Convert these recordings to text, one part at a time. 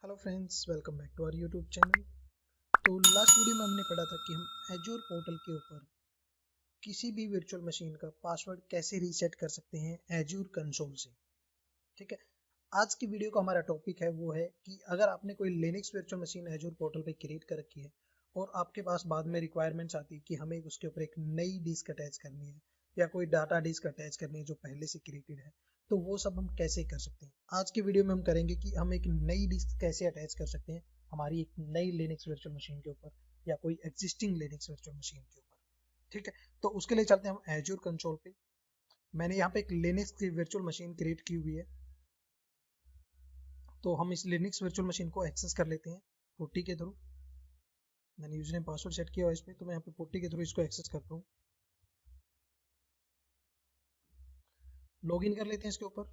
Hello friends, welcome back to our YouTube channel. तो last video में हमने पढ़ा था कि हम एज्योर पोर्टल के ऊपर किसी भी वर्चुअल मशीन का पासवर्ड कैसे रीसेट कर सकते हैं एज्योर कंसोल से। ठीक है, आज की वीडियो का हमारा टॉपिक है वो है कि अगर आपने कोई Linux virtual machine azure portal पे क्रिएट कर रखी है और आपके पास बाद में रिक्वायरमेंट्स आती है कि हमें उसके ऊपर एक नई डिस्क अटैच करनी है या कोई डाटा डिस्क अटैच करनी है जो पहले से क्रिएटेड है, तो वो सब हम कैसे कर सकते हैं। आज की वीडियो में हम करेंगे कि हम एक नई डिस्क कैसे अटैच कर सकते हैं हमारी एक नई लिनक्स वर्चुअल मशीन के ऊपर या कोई एग्जिस्टिंग लिनक्स वर्चुअल मशीन के ऊपर। ठीक है, तो उसके लिए चलते हैं हम एज्योर कंसोल पे। मैंने यहाँ पे एक लिनक्स की वर्चुअल मशीन क्रिएट की हुई है, तो हम इस लिनक्स वर्चुअल मशीन को एक्सेस कर लेते हैं पुट्टी के थ्रू। मैंने यूजर नेम पासवर्ड सेट किया हुआ है इस पे, तो मैं यहाँ पे पुट्टी के थ्रू इसको एक्सेस करता हूँ। लॉगिन कर लेते हैं इसके ऊपर।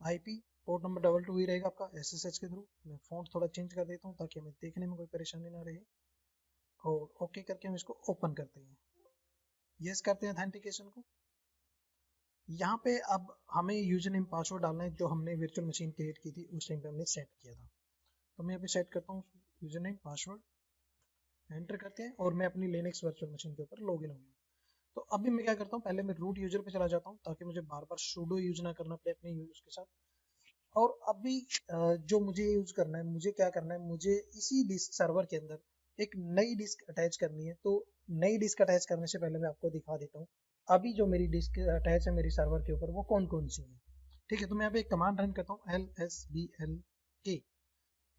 आईपी पोर्ट नंबर 22 ही रहेगा आपका एसएसएच के थ्रू। मैं फॉन्ट थोड़ा चेंज कर देता हूँ ताकि हमें देखने में कोई परेशानी ना रहे। और ओके करके हम इसको ओपन करते हैं। यस करते हैं ऑथेंटिकेशन को। यहाँ पे अब हमें यूजर नेम पासवर्ड डालना है जो हमने वर्चुअल मशीन क्रिएट की थी उस टाइम पे हमने सेट किया था। तो मैं यहाँ पे सेट करता हूँ यूजर नेम पासवर्ड, एंटर करते हैं और मैं अपनी लिनक्स वर्चुअल मशीन के ऊपर लॉगिन हो गया। तो अभी मैं क्या करता हूँ, पहले मैं रूट यूजर पे चला जाता हूँ ताकि मुझे बार बार sudo यूज ना करना पड़े अपने यूज के साथ। और अभी जो मुझे यूज करना है, मुझे क्या करना है, मुझे इसी डिस्क सर्वर के अंदर एक नई डिस्क अटैच करनी है। तो नई डिस्क अटैच करने से पहले मैं आपको दिखा देता हूँ अभी जो मेरी डिस्क अटैच है मेरी सर्वर के ऊपर वो कौन कौन सी है। ठीक है, तो मैं यहाँ पे एक कमांड रन करता हूँ LSBLK,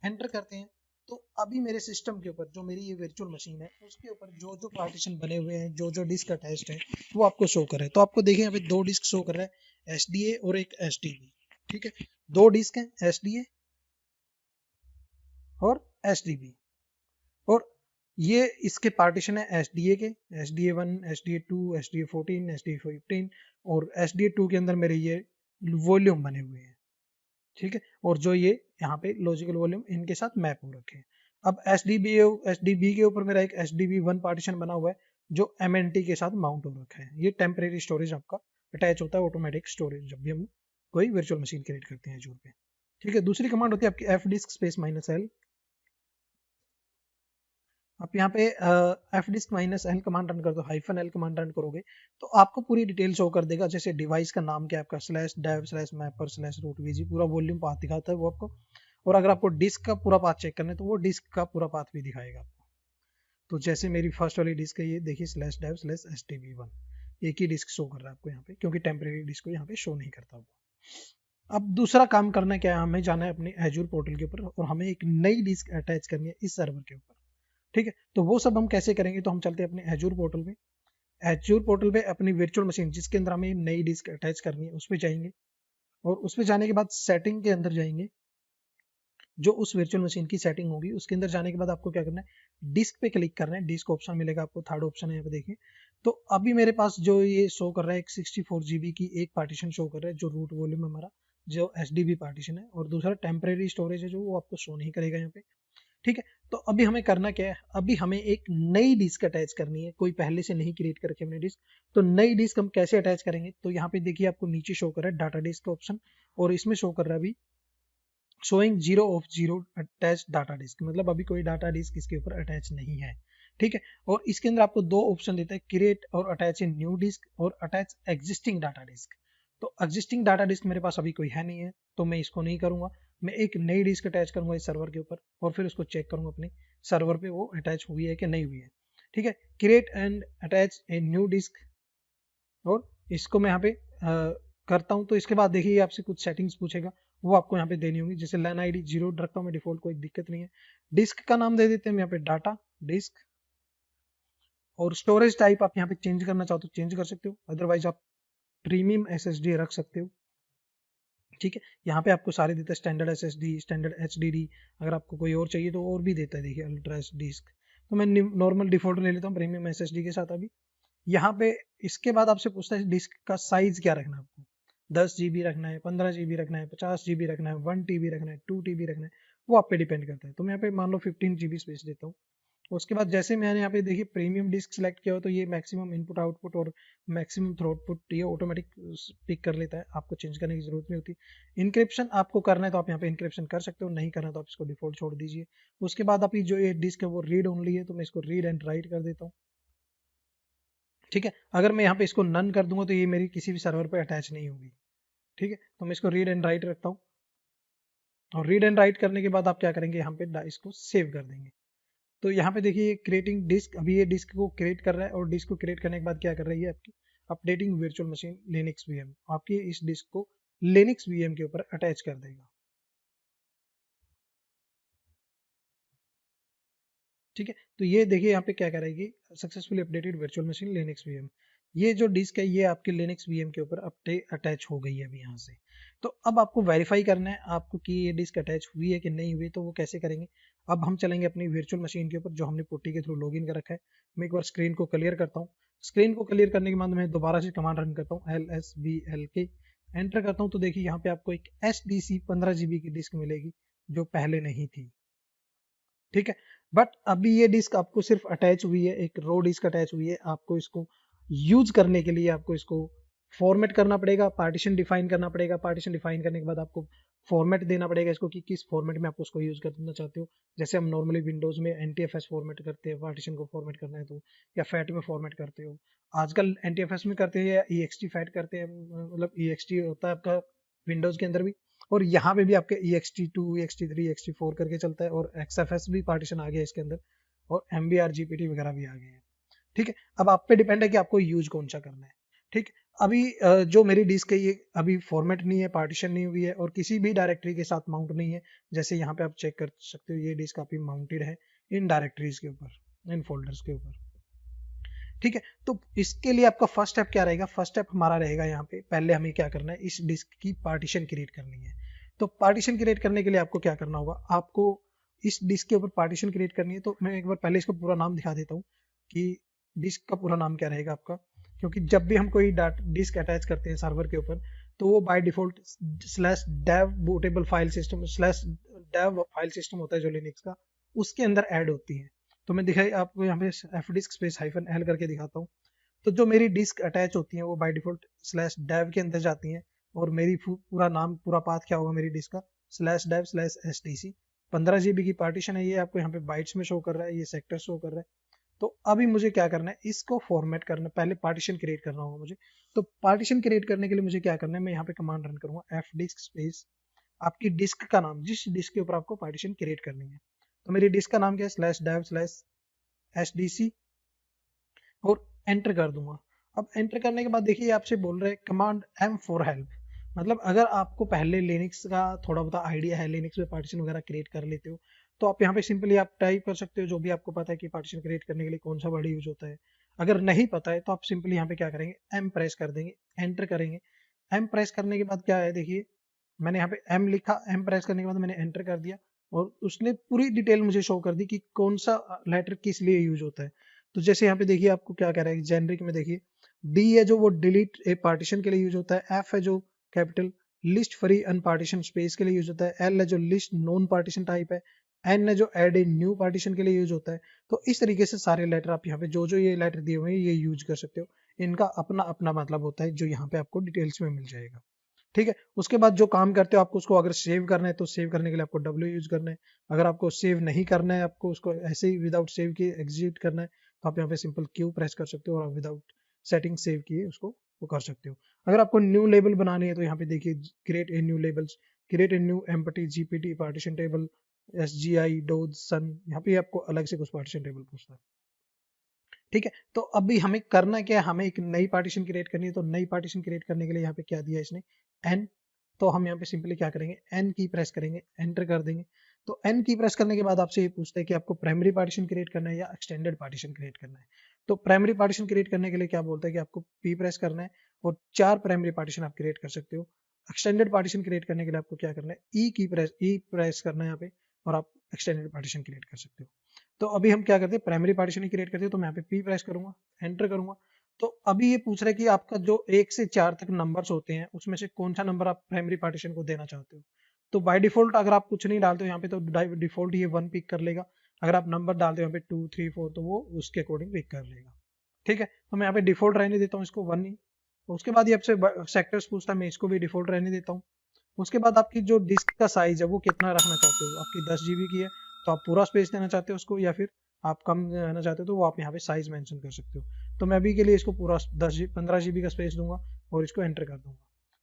एंटर करते हैं। तो अभी मेरे सिस्टम के ऊपर जो मेरी ये वर्चुअल मशीन है उसके ऊपर जो जो पार्टीशन बने हुए हैं, जो जो डिस्क अटैच्ड है वो आपको शो कर रहा है। तो आपको देखिए यहाँ पे दो डिस्क शो कर रहा है, SDA और एक SDB। ठीक है, दो डिस्क हैं, SDA और SDB। और ये इसके पार्टीशन है SDA के, SDA1, SDA2, SDA14, SDA15 और SDA2 के अंदर मेरे ये वॉल्यूम बने हुए हैं। ठीक है, और जो ये यहाँ पे लॉजिकल वॉल्यूम इनके साथ मैप हो रखे हैं। अब SDB के ऊपर मेरा एक SDB1 पार्टीशन बना हुआ है जो MNT के साथ माउंट हो रखा है। ये टेम्परेरी स्टोरेज आपका अटैच होता है, ऑटोमेटिक स्टोरेज, जब भी हम कोई वर्चुअल मशीन क्रिएट करते हैं एजूर पे। ठीक है, दूसरी कमांड होती है आपकी fdisk स्पेस -l। आप यहाँ पे fdisk -l कमांड रन कर दो, -l कमांड रन करोगे तो आपको पूरी डिटेल शो कर देगा, जैसे डिवाइस का नाम क्या है आपका, /dev/mapper/root पूरा वॉल्यूम पाथ दिखाता है वो आपको। और अगर आपको डिस्क का पूरा पाथ चेक करना है तो वो डिस्क का पूरा पाथ भी दिखाएगा आपको। तो जैसे मेरी फर्स्ट वाली डिस्क है ये देखिए, /dev/sdb1, एक ही डिस्क शो कर रहा है आपको यहाँ पे, क्योंकि टेम्परेरी डिस्क को यहाँ पे शो नहीं करता वो। अब दूसरा काम करना क्या है, हमें जाना है अपने एजूर पोर्टल के ऊपर और हमें एक नई डिस्क अटैच करनी है इस सर्वर के ऊपर। ठीक है, तो वो सब हम कैसे करेंगे, तो हम चलते हैं अपने एजूर पोर्टल पे। एजूर पोर्टल पे अपनी वर्चुअल मशीन जिसके अंदर हमें नई डिस्क अटैच करनी है उस पर जाएंगे और उस पर जाने के बाद सेटिंग के अंदर जाएंगे। जो उस वर्चुअल मशीन की सेटिंग होगी उसके अंदर जाने के बाद आपको क्या करना है, डिस्क पे क्लिक करना है। डिस्क ऑप्शन मिलेगा आपको, थर्ड ऑप्शन है यहाँ पे देखिए। तो अभी मेरे पास जो ये शो कर रहा है एक 64 GB की एक पार्टीशन शो कर रहा है जो रूट वॉल्यूम हमारा जो SDB पार्टीशन है, और दूसरा टेम्परेरी स्टोरेज है जो वो आपको शो नहीं करेगा यहाँ पे। ठीक है, तो अभी हमें करना क्या है, अभी हमें एक नई डिस्क अटैच करनी है, कोई पहले से नहीं क्रिएट करके हमने डिस्क। तो नई डिस्क हम कैसे अटैच करेंगे, तो यहाँ पे देखिए आपको नीचे शो कर रहा है डाटा डिस्क का ऑप्शन, और इसमें शो कर रहा है अभी showing 0 of 0 attach data disk, मतलब अभी कोई डाटा डिस्क इसके ऊपर अटैच नहीं है। ठीक है, और इसके अंदर आपको दो ऑप्शन देता है, क्रिएट और अटैच ए न्यू डिस्क और अटैच एग्जिस्टिंग डाटा डिस्क। तो एग्जिस्टिंग डाटा डिस्क मेरे पास अभी कोई है नहीं है तो मैं इसको नहीं करूंगा। मैं एक नई डिस्क अटैच करूंगा इस सर्वर के ऊपर और फिर उसको चेक करूंगा अपने सर्वर पे वो अटैच हुई है कि नहीं हुई है। ठीक है, create and attach a new disk, और इसको मैं यहाँ पे करता हूँ। तो इसके बाद देखिए आपसे कुछ सेटिंग्स पूछेगा, वो आपको यहाँ पे देनी होगी। जैसे LAN ID 0 रखता हूँ मैं डिफॉल्ट, कोई दिक्कत नहीं है। डिस्क का नाम दे देते हैं हम यहाँ पे डाटा डिस्क, और स्टोरेज टाइप आप यहाँ पे चेंज करना चाहो तो चेंज कर सकते हो, अदरवाइज आप प्रीमियम SSD रख सकते हो। ठीक है, यहाँ पे आपको सारे देता है, स्टैंडर्ड SSD, स्टैंडर्ड HDD, अगर आपको कोई और चाहिए तो और भी देता है। देखिए अल्ट्रा डिस्क, तो मैं नॉर्मल डिफॉल्ट ले लेता हूँ प्रीमियम SSD के साथ अभी। यहाँ पे इसके बाद आपसे पूछता है डिस्क का साइज क्या रखना है आपको, 10 GB रखना है, 15 GB रखना है, 50 GB रखना है, 1 TB रखना है, 2 TB रखना है, वो आप पे डिपेंड करता है। तो मैं यहाँ पे मान लो 15 GB स्पेस देता हूँ उसके बाद जैसे मैंने यहाँ पे देखिए प्रीमियम डिस्क सेलेक्ट किया हो तो ये मैक्सिमम इनपुट आउटपुट और मैक्सिमम थ्रूपुट ये ऑटोमेटिक पिक कर लेता है, आपको चेंज करने की जरूरत नहीं होती। इनक्रिप्शन आपको करना है तो आप यहाँ पे इनक्रिप्शन कर सकते हो, नहीं करना है तो आप इसको डिफॉल्ट छोड़ दीजिए। उसके बाद आप जो ये डिस्क है वो रीड ओनली है, तो मैं इसको रीड एंड राइट कर देता हूँ। ठीक है, अगर मैं यहाँ पे इसको नन कर दूंगा तो ये मेरी किसी भी सर्वर पे अटैच नहीं होगी। ठीक है, तो मैं इसको रीड एंड राइट रखता हूँ, और रीड एंड राइट करने के बाद आप क्या करेंगे, यहाँ पे इसको सेव कर देंगे। तो यहाँ पे देखिए क्रिएटिंग डिस्क, अभी ये डिस्क को क्रिएट कर रहा है, और डिस्क को क्रिएट करने के बाद क्या कर रही है आपकी updating virtual machine Linux VM, आपकी इस डिस्क को लिनक्स वीएम के ऊपर अटैच कर देगा। ठीक है, तो ये देखिए यहाँ पे क्या करेगी, successfully updated virtual machine Linux VM. ये जो डिस्क है ये आपके लिनक्स वीएम के ऊपर अटैच हो गई है अभी यहाँ से। तो अब आपको वेरीफाई करना है आपको कि ये डिस्क अटैच हुई है कि नहीं हुई, तो वो कैसे करेंगे। अब हम चलेंगे अपनी वर्चुअल मशीन के ऊपर जो हमने पुट्टी के थ्रू लॉगिन कर रखा है। मैं एक बार स्क्रीन को क्लियर करता हूँ। स्क्रीन को क्लियर करने के बाद मैं दोबारा से कमांड रन करता हूँ LSVLK, एंटर करता हूँ। तो देखिए यहाँ पे आपको एक SDC 15 GB की डिस्क मिलेगी जो पहले नहीं थी। ठीक है, बट अभी ये डिस्क आपको सिर्फ अटैच हुई है, एक रो डिस्क अटैच हुई है। आपको इसको यूज करने के लिए आपको इसको फॉर्मेट करना पड़ेगा, पार्टीशन डिफाइन करना पड़ेगा। पार्टीशन डिफाइन करने के बाद आपको फॉर्मेट देना पड़ेगा इसको कि किस फॉर्मेट में आप उसको यूज करना चाहते हो। जैसे हम नॉर्मली विंडोज में NTFS फॉर्मेट करते हैं, पार्टीशन को फॉर्मेट करना है तो, या फैट में फॉर्मेट करते हो। आजकल NTFS में करते हैं या EXT फैट करते हैं, मतलब EXT होता है आपका विंडोज के अंदर भी, और यहाँ पे भी आपके EXT2 EXT3 EXT4 करके चलता है, और XFS भी पार्टीशन आ गया इसके अंदर, और MBR GPT वगैरह भी आ गए हैं। ठीक है, अब आप पे डिपेंड है कि आपको यूज कौन सा करना है। ठीक, अभी जो मेरी डिस्क है ये अभी फॉर्मेट नहीं है, पार्टीशन नहीं हुई है, और किसी भी डायरेक्टरी के साथ माउंट नहीं है। जैसे यहाँ पे आप चेक कर सकते हो ये डिस्क आपकी माउंटेड है इन डायरेक्टरीज के ऊपर, इन फोल्डर्स के ऊपर। ठीक है, तो इसके लिए आपका फर्स्ट स्टेप क्या रहेगा, फर्स्ट स्टेप हमारा रहेगा यहाँ पे पहले हमें क्या करना है, इस डिस्क की पार्टीशन क्रिएट करनी है। तो पार्टीशन क्रिएट करने के लिए आपको क्या करना होगा, आपको इस डिस्क के ऊपर पार्टीशन क्रिएट करनी है। तो मैं एक बार पहले इसको पूरा नाम दिखा देता हूँ कि डिस्क का पूरा नाम क्या रहेगा आपका, क्योंकि जब भी हम कोई डिस्क अटैच करते हैं सर्वर के ऊपर तो वो by default /dev bootable file system /dev file system होता है जो लिनक्स का, उसके अंदर ऐड होती है। तो मैं दिखाई आपको यहाँ पे fdisk -l करके दिखाता हूँ। तो जो मेरी डिस्क अटैच होती है वो बाय डिफॉल्ट /dev के अंदर जाती हैं, और मेरी पूरा नाम पूरा पाथ क्या होगा मेरी डिस्क का, /dev/SDC। 15 GB की पार्टीशन है, ये आपको यहाँ पे बाइट्स में शो कर रहा है, ये सेक्टर शो कर रहा है। तो अभी मुझे क्या करना है, इसको फॉर्मेट करना है, पहले पार्टीशन क्रिएट करना होगा मुझे। तो पार्टीशन क्रिएट करने के लिए मुझे क्या करना है, मैं यहाँ पे कमांड रन करूंगा fdisk आपकी डिस्क का नाम, जिस डिस्क के ऊपर आपको पार्टीशन क्रिएट करनी है। तो मेरी डिस्क का नाम क्या है, /dev/SDC, और एंटर कर दूंगा। अब एंटर करने के बाद देखिए आपसे बोल रहे हैं कमांड M फॉर हेल्प, मतलब अगर आपको पहले लिनक्स का थोड़ा बहुत आइडिया है, लिनक्स में पार्टीशन वगैरह क्रिएट कर लेते हो, तो आप यहाँ पे सिंपली आप टाइप कर सकते हो जो भी आपको पता है कि पार्टीशन क्रिएट करने के लिए कौन सा वर्ड यूज होता है। अगर नहीं पता है तो आप सिंपली यहाँ पे क्या करेंगे, M प्रेस कर देंगे, एंटर करेंगे। M प्रेस करने के बाद क्या है, देखिए मैंने यहाँ पे M लिखा, M प्रेस करने के बाद मैंने एंटर कर दिया, और उसने पूरी डिटेल मुझे शो कर दी कि कौन सा लेटर किस लिए यूज होता है। तो जैसे यहाँ पे देखिए आपको क्या कह रहा है, जेनरिक में देखिए D है जो वो डिलीट ए पार्टीशन के लिए यूज होता है, F है जो capital list free unpartitioned space के लिए यूज होता है, L है जो लिस्ट नॉन पार्टीशन टाइप है, N है जो एड ए न्यू पार्टीशन के लिए यूज होता है। तो इस तरीके से सारे लेटर आप यहाँ पे जो जो ये लेटर दिए हुए हैं ये यूज कर सकते हो, इनका अपना अपना मतलब होता है जो यहाँ पे आपको डिटेल्स में मिल जाएगा। ठीक है, उसके बाद जो काम करते हो आपको उसको अगर सेव करना है तो सेव करने के लिए आपको W यूज करना है। अगर आपको सेव नहीं करना है, आपको उसको ऐसे ही विदाउट सेव किए एग्जीक्यूट करना है, तो आप यहाँ पे सिंपल Q प्रेस कर सकते हो और विदाउट सेटिंग सेव किए उसको वो कर सकते हो। अगर आपको न्यू लेबल बनाने है तो यहाँ पे देखिए create a new labels, create a new empty GPT partition table SGI DOS Sun, यहाँ पे आपको अलग से कुछ पार्टीशन टेबल पूछता है। ठीक है, तो अभी हमें करना क्या है, हमें एक नई पार्टीशन क्रिएट करनी है। तो नई पार्टीशन क्रिएट करने के लिए यहाँ पे क्या दिया इसने, N। तो हम यहाँ पे सिंपली क्या करेंगे, N की प्रेस करेंगे, एंटर कर देंगे। तो N की प्रेस करने के बाद आपसे ये पूछता है कि आपको प्राइमरी पार्टीशन क्रिएट करना है या एक्सटेंडेड पार्टीशन क्रिएट करना है। तो प्राइमरी पार्टीशन क्रिएट करने के लिए क्या बोलता है कि आपको P प्रेस करना है, और 4 प्राइमरी पार्टीशन आप क्रिएट कर सकते हो। एक्सटेंडेड पार्टीशन क्रिएट करने के लिए आपको क्या करना है, E प्रेस करना है यहाँ पे, और आप एक्सटेंडेड पार्टीशन क्रिएट कर सकते हो। तो अभी हम क्या करते हैं, प्राइमरी पार्टीशन ही क्रिएट करते हैं। तो मैं यहाँ पे P प्रेस करूंगा, एंटर करूंगा। तो अभी ये पूछ रहा है कि आपका जो 1 से 4 तक नंबर्स होते हैं उसमें से कौन सा नंबर आप प्राइमरी पार्टीशन को देना चाहते हो। तो बाय डिफॉल्ट अगर आप कुछ नहीं डालते हो यहाँ पे तो डिफॉल्ट ये 1 पिक कर लेगा। अगर आप नंबर डालते हो यहाँ पे 2 3 4 तो वो उसके अकॉर्डिंग पिक कर लेगा। ठीक है, तो मैं यहाँ पे डिफॉल्ट रहने देता हूँ इसको 1 ही। उसके बाद ये आपसे सेक्टर्स पूछता है, मैं इसको भी डिफॉल्ट रहने देता हूँ। उसके बाद आपकी जो डिस्क का साइज है वो कितना रखना चाहते हो, आपकी 10 GB की है तो आप पूरा स्पेस देना चाहते हो उसको, या फिर आप कम रहना चाहते हो तो वो आप यहाँ पे साइज मेंशन कर सकते हो। तो मैं अभी के लिए इसको पूरा 15 GB का स्पेस दूंगा और इसको एंटर कर दूंगा।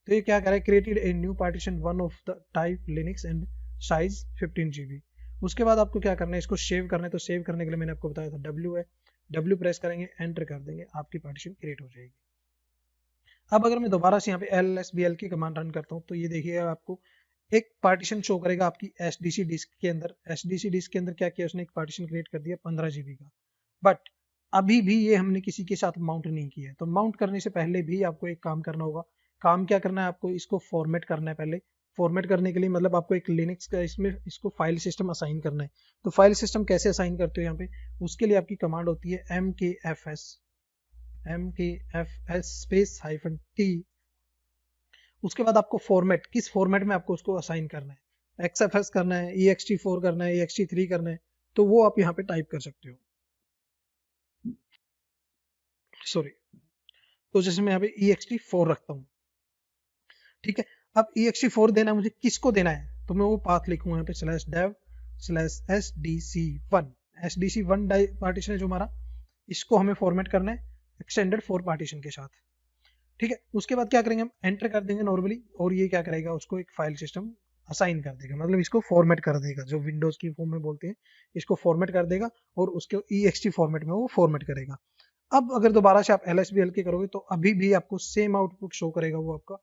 तो ये क्या करे, created a new partition 1 of the type Linux and size 15 GB। उसके बाद आपको क्या करना है, इसको सेव करना है। तो सेव करने के लिए मैंने आपको बताया था W है, W प्रेस करेंगे, एंटर कर देंगे, आपकी पार्टीशन क्रिएट हो जाएगी। अब अगर मैं दोबारा से यहाँ पे LSBL की कमांड रन करता हूँ तो ये देखिए आपको एक पार्टीशन शो करेगा आपकी SDC डिस्क के अंदर। SDC डिस्क के अंदर क्या किया उसने, एक पार्टीशन क्रिएट कर दिया 15 GB का। बट अभी भी ये हमने किसी के साथ माउंट नहीं किया है। तो माउंट करने से पहले भी आपको एक काम करना होगा। काम क्या करना है, आपको इसको फॉर्मेट करना है। पहले फॉर्मेट करने के लिए मतलब आपको एक लिनक्स का इसमें इसको फाइल सिस्टम असाइन करना है। तो फाइल सिस्टम कैसे असाइन करते हो यहाँ पे, उसके लिए आपकी कमांड होती है mkfs स्पेस -t। उसके बाद आपको फॉर्मेट, किस फॉर्मेट में आपको उसको असाइन करना है, XFS करना है, ext4 करना है, ext3 करना है, तो वो आप यहाँ पे टाइप कर सकते हो। सॉरी, तो जैसे मैं यहाँ पे ext4 रखता हूँ, ठीक है। अब ext4 देना है मुझे, किसको देना है, तो मैं वो पाथ लिखूंगा यहाँ पे /dev/sdc1। sdc1 पार्टीशन है जो हमारा, इसको हमें फॉर्मेट करना है एक्सटेंडेड 4 पार्टीशन के साथ। ठीक है, उसके बाद क्या करेंगे, हम एंटर कर देंगे नॉर्मली, और ये क्या करेगा, उसको एक फाइल सिस्टम असाइन कर देगा, मतलब इसको फॉर्मेट कर देगा, जो विंडोज की फॉर्म में बोलते हैं, इसको फॉर्मेट कर देगा और उसके ext फॉर्मेट में वो फॉर्मेट करेगा। अब अगर दोबारा से आप LSBL के करोगे तो अभी भी आपको सेम आउटपुट शो करेगा वो आपका,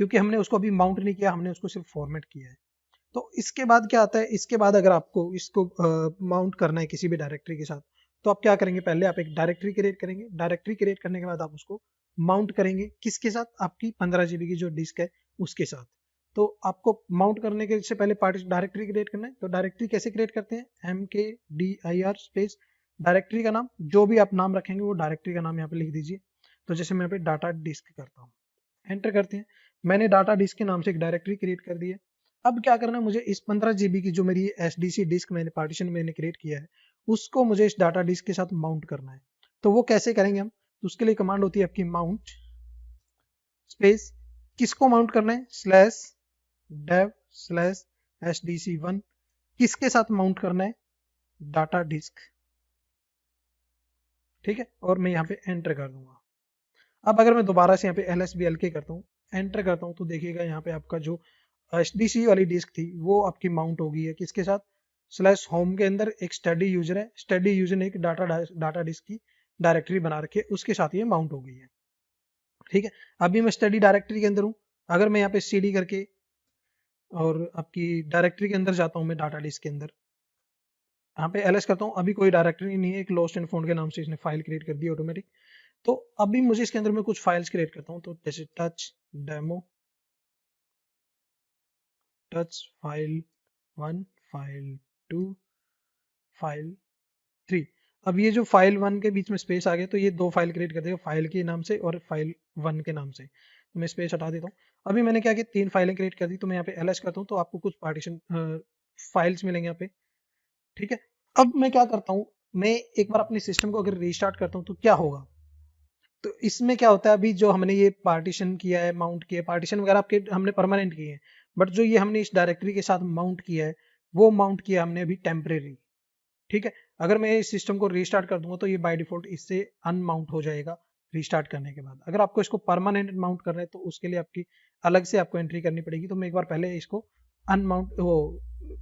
क्योंकि हमने उसको अभी माउंट नहीं किया, हमने उसको सिर्फ फॉर्मेट किया है। तो इसके बाद क्या आता है, इसके बाद अगर आपको इसको माउंट करना है किसी भी डायरेक्टरी के साथ, तो आप क्या करेंगे, पहले आप एक डायरेक्टरी क्रिएट करेंगे। डायरेक्टरी क्रिएट करने के बाद आप उसको माउंट करेंगे किसके साथ, आपकी 15 GB की जो डिस्क है उसके साथ। तो आपको माउंट करने के से पहले डायरेक्टरी क्रिएट करना है। तो डायरेक्टरी कैसे क्रिएट करते हैं, mkdir स्पेस डायरेक्टरी का नाम, जो भी आप नाम रखेंगे वो डायरेक्टरी का नाम यहाँ पे लिख दीजिए। तो जैसे मैं यहाँ पे डाटा डिस्क करता हूँ, एंटर करते हैं, मैंने डाटा डिस्क के नाम से एक डायरेक्टरी क्रिएट कर दी है। अब क्या करना है, मुझे इस 15 GB की जो मेरी SDC डिस्क मैंने पार्टीशन मैंने क्रिएट किया है उसको मुझे इस डाटा डिस्क के साथ माउंट करना है। तो वो कैसे करेंगे हम, तो उसके लिए कमांड होती है आपकी माउंट स्पेस, किसको माउंट करना है, /dev/sdc1, किसके साथ माउंट करना है, डाटा डिस्क। ठीक है, और मैं यहाँ पे एंटर कर दूंगा। अब अगर मैं दोबारा से यहाँ पे LSBLK करता हूँ, एंटर करता हूँ, तो देखिएगा यहाँ पे आपका जो SDC वाली डिस्क थी वो आपकी माउंट हो गई है किसके साथ, /home के अंदर एक स्टडी यूजर है, स्टडी यूजर ने एक डाटा डिस्क की डायरेक्टरी बना रखी है, उसके साथ ये माउंट हो गई है। ठीक है, अभी मैं स्टडी डायरेक्टरी के अंदर हूँ। अगर मैं यहाँ पे CD करके और आपकी डायरेक्टरी के अंदर जाता हूँ, मैं डाटा डिस्क के अंदर यहाँ पे LS करता हूँ, अभी कोई डायरेक्टरी नहीं है, एक लॉस्ट एंड फाउंड के नाम से इसने फाइल क्रिएट कर दी ऑटोमेटिक। तो अभी मुझे इसके अंदर मैं कुछ फाइल्स क्रिएट करता हूँ, तो जैसे touch demo, touch file 1, file 2, file 3। अब ये जो फाइल 1 के बीच में स्पेस आ गया तो ये दो फाइल क्रिएट कर देगा, फाइल के नाम से और फाइल 1 के नाम से। तो मैं स्पेस हटा देता हूँ। अभी मैंने क्या किया, 3 फाइलें क्रिएट कर दी, तो मैं यहाँ पे LS करता हूँ तो आपको कुछ पार्टीशन फाइल्स मिलेंगे यहाँ पे। ठीक है, अब मैं क्या करता हूँ, मैं एक बार अपने सिस्टम को अगर रीस्टार्ट करता हूँ तो क्या होगा, तो इसमें क्या होता है, अभी जो हमने ये पार्टीशन किया है, माउंट किया है, पार्टीशन वगैरह आपके हमने परमानेंट किए हैं, बट जो ये हमने इस डायरेक्टरी के साथ माउंट किया है वो माउंट किया हमने अभी टेम्परेरी। ठीक है, अगर मैं इस सिस्टम को रीस्टार्ट कर दूंगा तो ये बाय डिफॉल्ट इससे अनमाउंट हो जाएगा रीस्टार्ट करने के बाद। अगर आपको इसको परमानेंट माउंट करना है तो उसके लिए आपकी अलग से आपको एंट्री करनी पड़ेगी। तो मैं एक बार पहले इसको अनमाउंट वो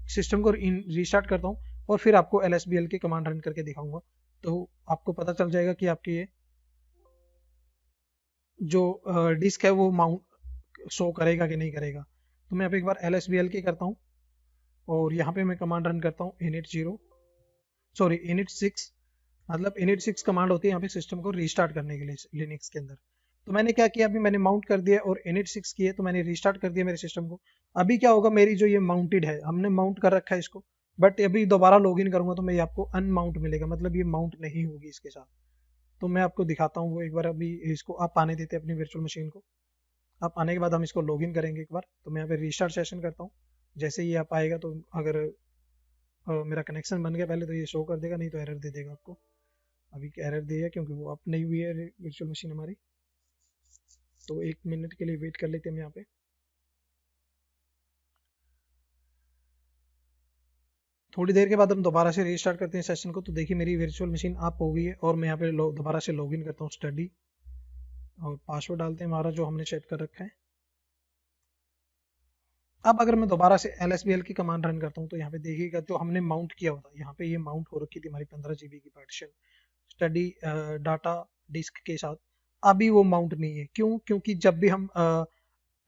सिस्टम को रीस्टार्ट करता हूँ और फिर आपको LSBL की कमांड रन करके दिखाऊंगा, तो आपको पता चल जाएगा कि आपकी ये जो डिस्क है वो माउंट शो करेगा कि नहीं करेगा। तो मैं यहाँ पे एक बार LSBLK करता हूँ और यहाँ पे मैं कमांड रन करता हूँ init6, मतलब init6 कमांड होती है यहाँ पे सिस्टम को रीस्टार्ट करने के लिए लिनक्स के अंदर। तो मैंने क्या किया, अभी मैंने माउंट कर दिया और init6 किए, तो मैंने रीस्टार्ट कर दिया मेरे सिस्टम को। अभी क्या होगा, मेरी जो ये माउंटेड है, हमने माउंट कर रखा है इसको, बट अभी दोबारा लॉगिन करूंगा तो मैं आपको अनमाउंट मिलेगा, मतलब ये माउंट नहीं होगी इसके साथ। तो मैं आपको दिखाता हूँ वो एक बार, अभी इसको आप आने देते हैं अपनी वर्चुअल मशीन को। आप आने के बाद हम इसको लॉगिन करेंगे एक बार। तो मैं यहाँ पे रीस्टार्ट सेशन करता हूँ, जैसे ही आप आएगा तो अगर मेरा कनेक्शन बन गया पहले तो ये शो कर देगा, नहीं तो एरर दे देगा आपको। अभी एरर दिया क्योंकि वो अप नहीं हुई है वर्चुअल मशीन हमारी। तो 1 मिनट के लिए वेट कर लेते हैं हम यहाँ पे। थोड़ी देर के बाद हम दोबारा से रीस्टार्ट करते हैं सेशन को। तो देखिए मेरी वर्चुअल मशीन अप हो गई है और मैं यहाँ पे दोबारा से लॉगिन करता हूँ स्टडी, और पासवर्ड डालते हैं हमारा जो हमने सेट कर रखा है। अब अगर मैं दोबारा से LSBL की कमांड रन करता हूँ तो यहाँ पे देखिएगा जो हमने माउंट किया होता है, यहाँ पे ये माउंट हो रखी थी हमारी 15 GB की पार्टीशन स्टडी डाटा डिस्क के साथ। अभी वो माउंट नहीं है, क्यों? क्योंकि जब भी हम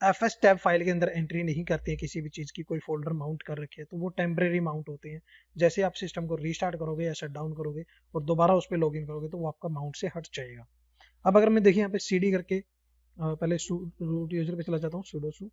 FS टैब फाइल के अंदर एंट्री नहीं करते हैं किसी भी चीज़ की, कोई फोल्डर माउंट कर रखे हैं तो वो टेम्परेरी माउंट होते हैं। जैसे आप सिस्टम को रीस्टार्ट करोगे या शट डाउन करोगे और दोबारा उस पर लॉगिन करोगे तो वो आपका माउंट से हट जाएगा। अब अगर मैं देखिए यहाँ पे CD करके पहले रूट यूजर पे चला जाता हूँ, sudo su।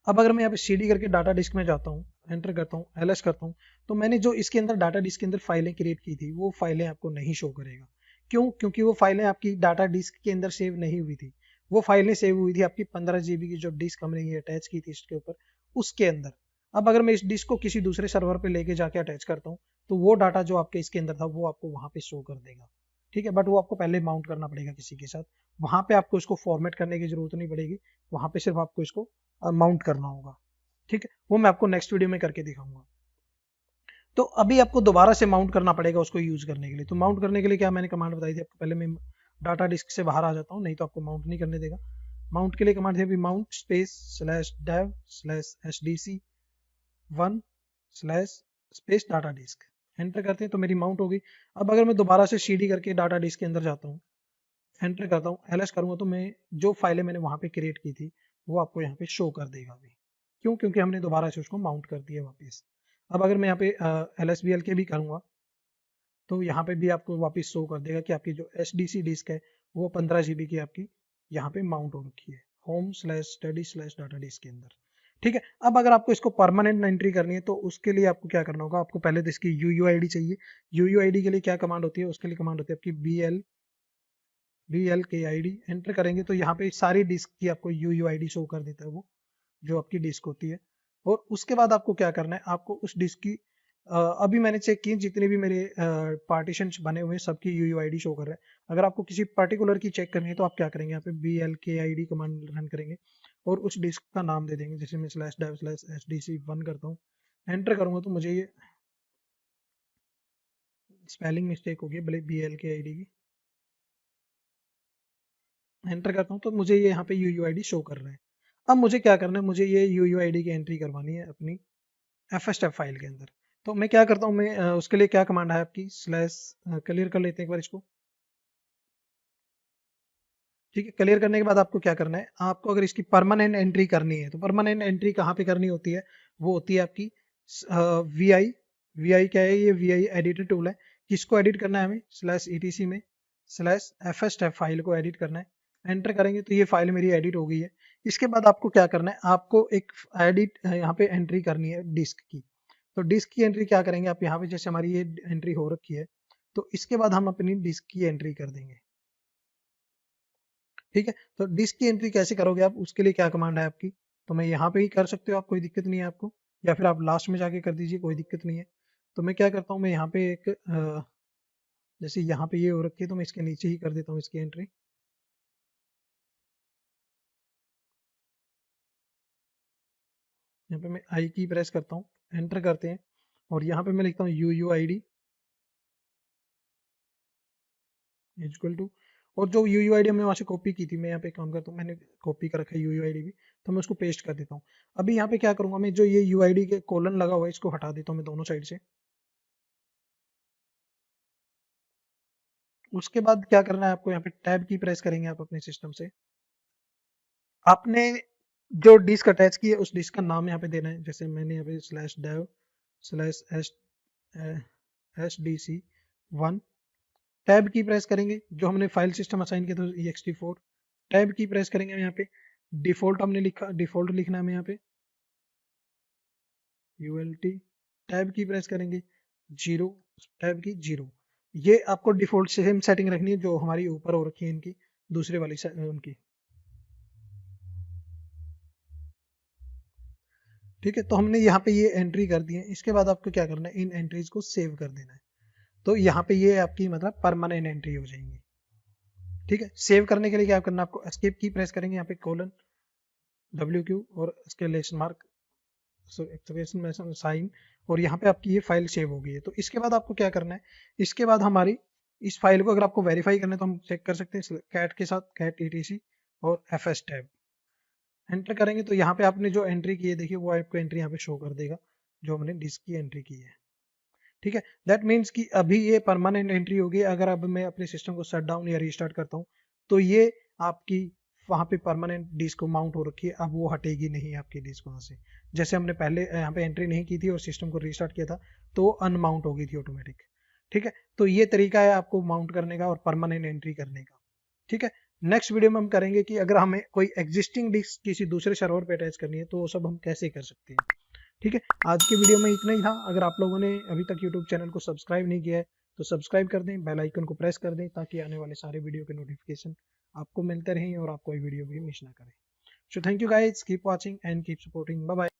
अब अगर मैं यहाँ पे CD करके डाटा डिस्क में जाता हूँ, एंटर करता हूँ, LS करता हूँ, तो मैंने जो इसके अंदर डाटा डिस्क के अंदर फाइलें क्रिएट की थी वो फाइलें आपको नहीं शो करेगा। क्यों? क्योंकि वो फाइलें आपकी डाटा डिस्क के अंदर सेव नहीं हुई थी। वो फाइलें सेव हुई थी आपकी 15 GB की जो डिस्क हमने ये अटैच की थी इसके ऊपर, उसके अंदर। अब अगर मैं इस डिस्क को किसी दूसरे सर्वर पे लेके जाके अटैच करता हूँ तो वो डाटा जो आपके इसके अंदर था वो आपको वहां पे शो कर देगा। ठीक है, बट वो आपको पहले माउंट करना पड़ेगा किसी के साथ। वहां पे आपको इसको फॉर्मेट करने की जरूरत नहीं पड़ेगी, वहां पे सिर्फ आपको इसको माउंट करना होगा। ठीक है, वो मैं आपको नेक्स्ट वीडियो में करके दिखाऊंगा। तो अभी आपको दोबारा से माउंट करना पड़ेगा उसको यूज करने के लिए। तो माउंट करने के लिए क्या मैंने कमांड बताई थी आपको, पहले मैं डाटा डिस्क से बाहर आ जाता हूँ, नहीं तो आपको माउंट नहीं करने देगा। माउंट के लिए कमांड है mount space /dev /SDC1 space data disk. Enter करते हैं तो मेरी माउंट हो गई। अब अगर मैं दोबारा से CD करके डाटा डिस्क के अंदर जाता हूँ, एंटर करता हूँ, LS करूंगा तो मैं जो फाइलें मैंने वहां पे क्रिएट की थी वो आपको यहाँ पे शो कर देगा अभी। क्यों? क्योंकि हमने दोबारा से उसको माउंट कर दिया वापस। अब अगर मैं यहाँ पे LSBL के भी करूंगा तो यहाँ पे भी आपको वापस शो कर देगा कि आपकी जो SDC डिस्क है वो 15 GB की आपकी यहाँ पे माउंट हो रखी है home/study/data डिस्क के अंदर। ठीक है, अब अगर आपको इसको परमानेंट एंट्री करनी है तो उसके लिए आपको क्या करना होगा, आपको पहले तो इसकी UUID चाहिए। UUID के लिए क्या कमांड होती है, उसके लिए कमांड होती है आपकी BLKID। एंटर करेंगे तो यहाँ पे सारी डिस्क की आपको UUID शो कर देता है वो जो आपकी डिस्क होती है। और उसके बाद आपको क्या करना है, आपको उस डिस्क की अभी मैंने चेक की जितने भी मेरे पार्टीशन बने हुए हैं सबकी UUID शो कर रहा है। अगर आपको किसी पर्टिकुलर की चेक करनी है तो आप क्या करेंगे, यहाँ पे BLKID कमांड रन करेंगे और उस डिस्क का नाम दे देंगे। जैसे मैं /dev/SDC1 करता हूँ, एंटर करूंगा तो मुझे ये स्पेलिंग मिस्टेक होगी BLKID की। एंटर करता हूँ तो मुझे ये यहाँ पे UUID शो कर रहा है। अब मुझे क्या करना है, मुझे ये UUID की एंट्री करवानी है अपनी FSTab फाइल के अंदर। तो मैं क्या करता हूँ, मैं उसके लिए क्या कमांड है आपकी क्लियर कर लेते हैं एक बार इसको। ठीक है, क्लियर करने के बाद आपको क्या करना है, आपको अगर इसकी परमानेंट एंट्री करनी है तो परमानेंट एंट्री कहाँ पे करनी होती है, वो होती है आपकी VI क्या है, ये VI एडिटर टूल है। किसको एडिट करना है हमें, /etc में /FSTab फाइल को एडिट करना है। एंटर करेंगे तो ये फाइल मेरी एडिट हो गई है। इसके बाद आपको क्या करना है, आपको एक एडिट यहाँ पे एंट्री करनी है डिस्क की। तो डिस्क की एंट्री क्या करेंगे आप, यहाँ पे जैसे हमारी ये एंट्री हो रखी है तो इसके बाद हम अपनी डिस्क की एंट्री कर देंगे। ठीक है, तो डिस्क की एंट्री कैसे करोगे आप, उसके लिए क्या कमांड है आपकी, तो मैं यहाँ पे ही कर सकते हो आप, कोई दिक्कत नहीं है आपको, या फिर आप लास्ट में जाके कर दीजिए, कोई दिक्कत नहीं है। तो मैं क्या करता हूँ, मैं यहाँ पे एक जैसे यहाँ पे ये हो रखी है तो मैं इसके नीचे ही कर देता हूँ इसकी एंट्री। यहाँ पे मैं आई की प्रेस करता हूँ, एंटर करते हैं और यहाँ पे मैं लिखता हूँ UUID इक्वल टू, और जो UUID हमने वहाँ से कॉपी की थी, मैं यहाँ पे काम करता हूँ, मैंने कॉपी कर रखा है UUID भी, तो मैं उसको पेस्ट कर देता हूँ। अभी यहाँ पे क्या करूंगा, मैं जो ये UID के कोलन लगा हुआ है इसको हटा देता हूँ मैं दोनों साइड से। उसके बाद क्या करना है आपको, यहाँ पे टैब की प्रेस करेंगे आप अपने सिस्टम से। आपने जो डिस्क अटैच की है उस डिस्क का नाम यहाँ पे देना है, जैसे मैंने यहाँ पे /dev/SDC1। टैब की प्रेस करेंगे, जो हमने फाइल सिस्टम असाइन किया था ext4, टैब की प्रेस करेंगे हम यहाँ पे। डिफॉल्ट हमने लिखा, डिफॉल्ट लिखना है हमें यहाँ पे ULT। टैब की प्रेस करेंगे 0, टैब की 0। ये आपको डिफॉल्ट सेम सेटिंग रखनी है जो हमारी ऊपर हो रखी है इनकी दूसरे वाली उनकी। ठीक है, तो हमने यहाँ पे ये एंट्री कर दी है। इसके बाद आपको क्या करना है, इन एंट्रीज को सेव कर देना है। तो यहाँ पे ये आपकी मतलब परमानेंट एंट्री हो जाएंगी। ठीक है, सेव करने के लिए क्या करना है, आपको एस्केप की प्रेस करेंगे, यहाँ पे कोलन WQ और एक्सक्लेमेशन मार्क एक्सक्लेमेशन साइन, और यहाँ पे आपकी ये फाइल सेव हो गई है। तो इसके बाद आपको क्या करना है, इसके बाद हमारी इस फाइल को अगर आपको वेरीफाई करना है तो हम चेक कर सकते हैं कैट के साथ, कैट etc और fs टैब एंटर करेंगे। तो यहाँ पे आपने जो एंट्री की है देखिए, वो आपको एंट्री यहाँ पे शो कर देगा जो हमने डिस्क की एंट्री की है। ठीक है, दैट मीन्स कि अभी ये परमानेंट एंट्री होगी। अगर अब मैं अपने सिस्टम को शट डाउन या रीस्टार्ट करता हूँ तो ये आपकी वहाँ पे परमानेंट डिस्क माउंट हो रखी है, अब वो हटेगी नहीं आपकी डिस्क वहाँ से। जैसे हमने पहले यहाँ पे एंट्री नहीं की थी और सिस्टम को रीस्टार्ट किया था तो वो अनमाउंट हो गई थी ऑटोमेटिक। ठीक है, तो ये तरीका है आपको माउंट करने का और परमानेंट एंट्री करने का। ठीक है, नेक्स्ट वीडियो में हम करेंगे कि अगर हमें कोई एग्जिस्टिंग डिस्क किसी दूसरे सर्वर पे अटैच करनी है तो वो सब हम कैसे कर सकते हैं। ठीक है, आज की वीडियो में इतना ही था। अगर आप लोगों ने अभी तक यूट्यूब चैनल को सब्सक्राइब नहीं किया है तो सब्सक्राइब कर दें, बेल आइकन को प्रेस कर दें ताकि आने वाले सारे वीडियो के नोटिफिकेशन आपको मिलते रहें और आप कोई वीडियो भी मिस ना करें। So thank you guys, keep watching and keep supporting, bye bye.